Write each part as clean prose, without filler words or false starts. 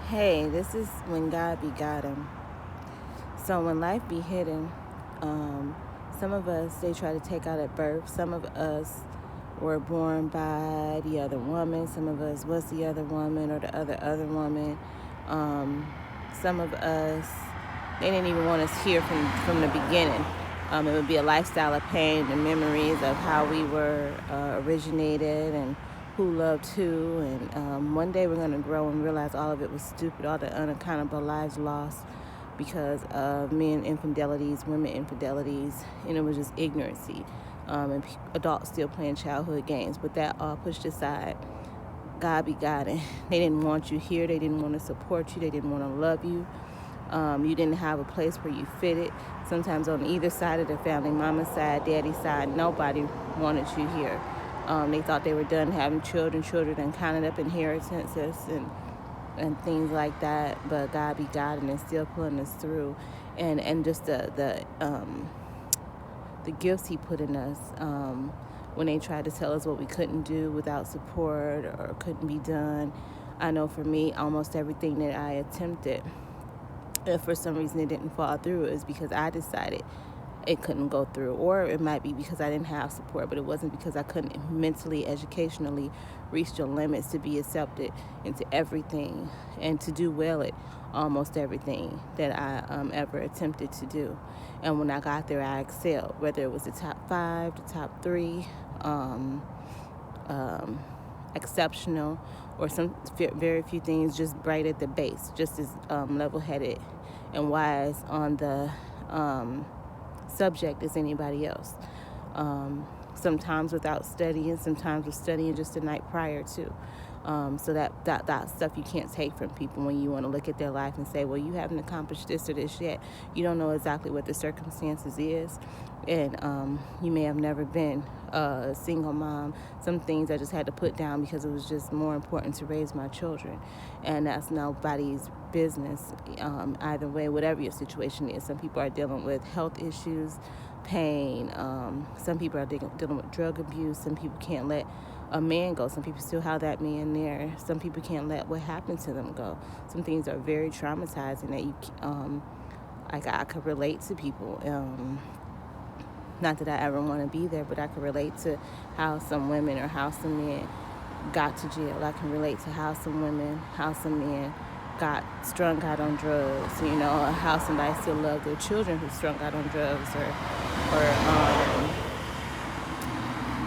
Hey, this is when God be Godin'. So when life be hidden, some of us, they try to take out at birth. Some of us were born by the other woman. Some of us was the other woman or the other woman. Um, some of us, they didn't even want us here from the beginning. It would be a lifestyle of pain and memories of how we were originated and who loved who. And one day we're going to grow and realize all of it was stupid, all the unaccountable lives lost because of men infidelities, women infidelities, and it was just ignorancy. And adults still playing childhood games. But that all pushed aside, God be God. And they didn't want you here. They didn't want to support you. They didn't want to love you. You didn't have a place where you fitted. Sometimes on either side of the family, mama's side, daddy's side, nobody wanted you here. They thought they were done having children and counted up inheritances and things like that. But God be God and still pulling us through, and just the gifts He put in us. When they tried to tell us what we couldn't do without support or couldn't be done, I know for me, almost everything that I attempted, if for some reason it didn't fall through, is because I decided it couldn't go through, or it might be because I didn't have support, but it wasn't because I couldn't mentally, educationally reach the limits to be accepted into everything and to do well at almost everything that I ever attempted to do. And when I got there, I excelled, whether it was the top 5, the top 3, um, exceptional, or some very few things just bright at the base, just as level-headed and wise on the subject as anybody else. Sometimes without studying, sometimes with studying just the night prior to. So that stuff you can't take from people when you want to look at their life and say, well, you haven't accomplished this or this yet. You don't know exactly what the circumstances is. And you may have never been a single mom. Some things I just had to put down because it was just more important to raise my children. And that's nobody's business, either way, whatever your situation is. Some people are dealing with health issues, pain. Some people are dealing with drug abuse. Some people can't let a man go. Some people still have that man there. Some people can't let what happened to them go. Some things are very traumatizing that you, I could relate to people. Not that I ever want to be there, but I can relate to how some women or how some men got to jail. I can relate to how some women, how some men got strung out on drugs, how somebody still loved their children who strung out on drugs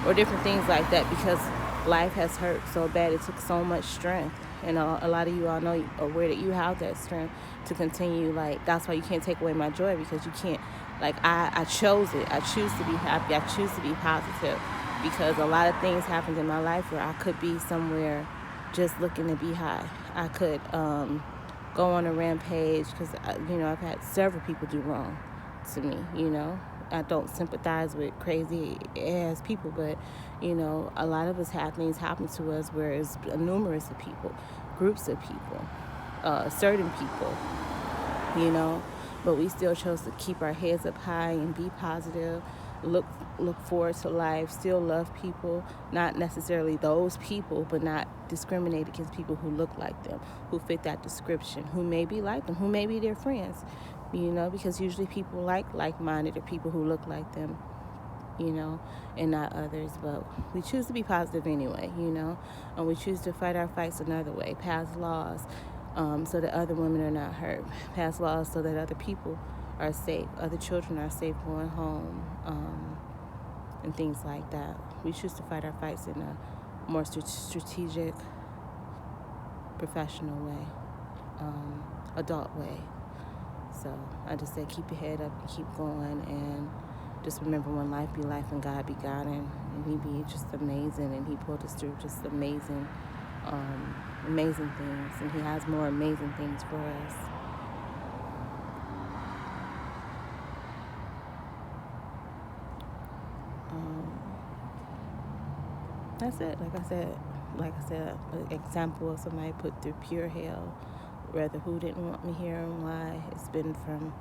or different things like that, because life has hurt so bad. It took so much strength. And a lot of you all know, aware that you have that strength to continue. Like, that's why you can't take away my joy, because you can't, like, I chose it. I choose to be happy. I choose to be positive, because a lot of things happened in my life where I could be somewhere just looking to be high. I could go on a rampage because, I've had several people do wrong to me, I don't sympathize with crazy ass people, but a lot of us have things happen to us where it's numerous of people, groups of people, certain people, but we still chose to keep our heads up high and be positive, look forward to life, still love people, not necessarily those people, but not discriminate against people who look like them, who fit that description, who may be like them, who may be their friends, because usually people like-minded or people who look like them, and not others. But we choose to be positive anyway, and we choose to fight our fights another way, pass laws so that other women are not hurt, pass laws so that other people are safe, other children are safe going home, and things like that. We choose to fight our fights in a more strategic, professional way, adult way. So I just say keep your head up and keep going, and just remember when life be life and God be God, and He be just amazing, and He pulled us through just amazing things, and He has more amazing things for us. That's it. Like I said, an example of somebody put through pure hell, whether who didn't want me here and why. It's been from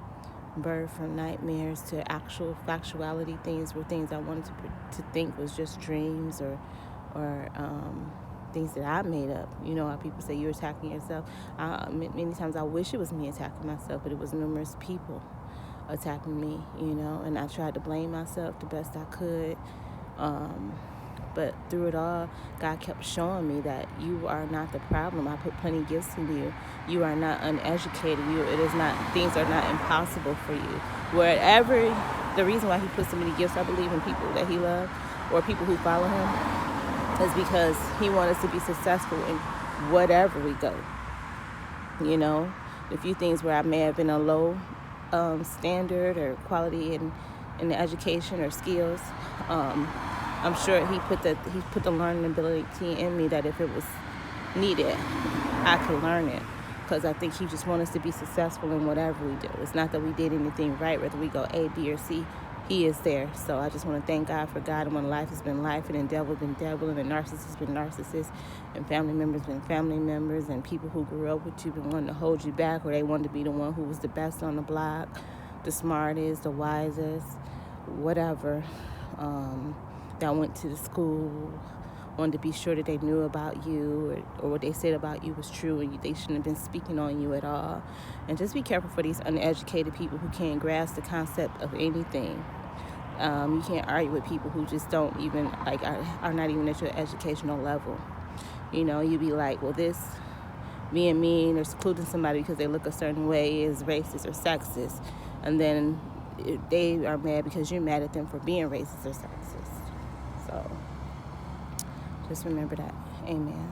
birth, from nightmares to actual factuality. Things were things I wanted to think was just dreams or things that I made up. You know how people say you're attacking yourself. Many times I wish it was me attacking myself, but it was numerous people attacking me, you know, and I tried to blame myself the best I could. But through it all, God kept showing me that you are not the problem. I put plenty of gifts in you. You are not uneducated. Things are not impossible for you. The reason why he put so many gifts, I believe, in people that he loves or people who follow him, is because he wants us to be successful in whatever we go. You know, a few things where I may have been a low standard or quality in the education or skills, I'm sure he put the learning ability in me that if it was needed, I could learn it. Because I think he just wants us to be successful in whatever we do. It's not that we did anything right, whether we go A, B, or C. He is there. So I just want to thank God for God. And when life has been life, and the devil has been devil, and the narcissist has been narcissist, and family members been family members, and people who grew up with you been wanting to hold you back, or they wanted to be the one who was the best on the block, the smartest, the wisest, whatever. That went to the school, wanted to be sure that they knew about you or what they said about you was true, and they shouldn't have been speaking on you at all. And just be careful for these uneducated people who can't grasp the concept of anything. You can't argue with people who just don't even, are not even at your educational level. You know, you be like, well, this being mean or secluding somebody because they look a certain way is racist or sexist. And then they are mad because you're mad at them for being racist or sexist. So just remember that. Amen.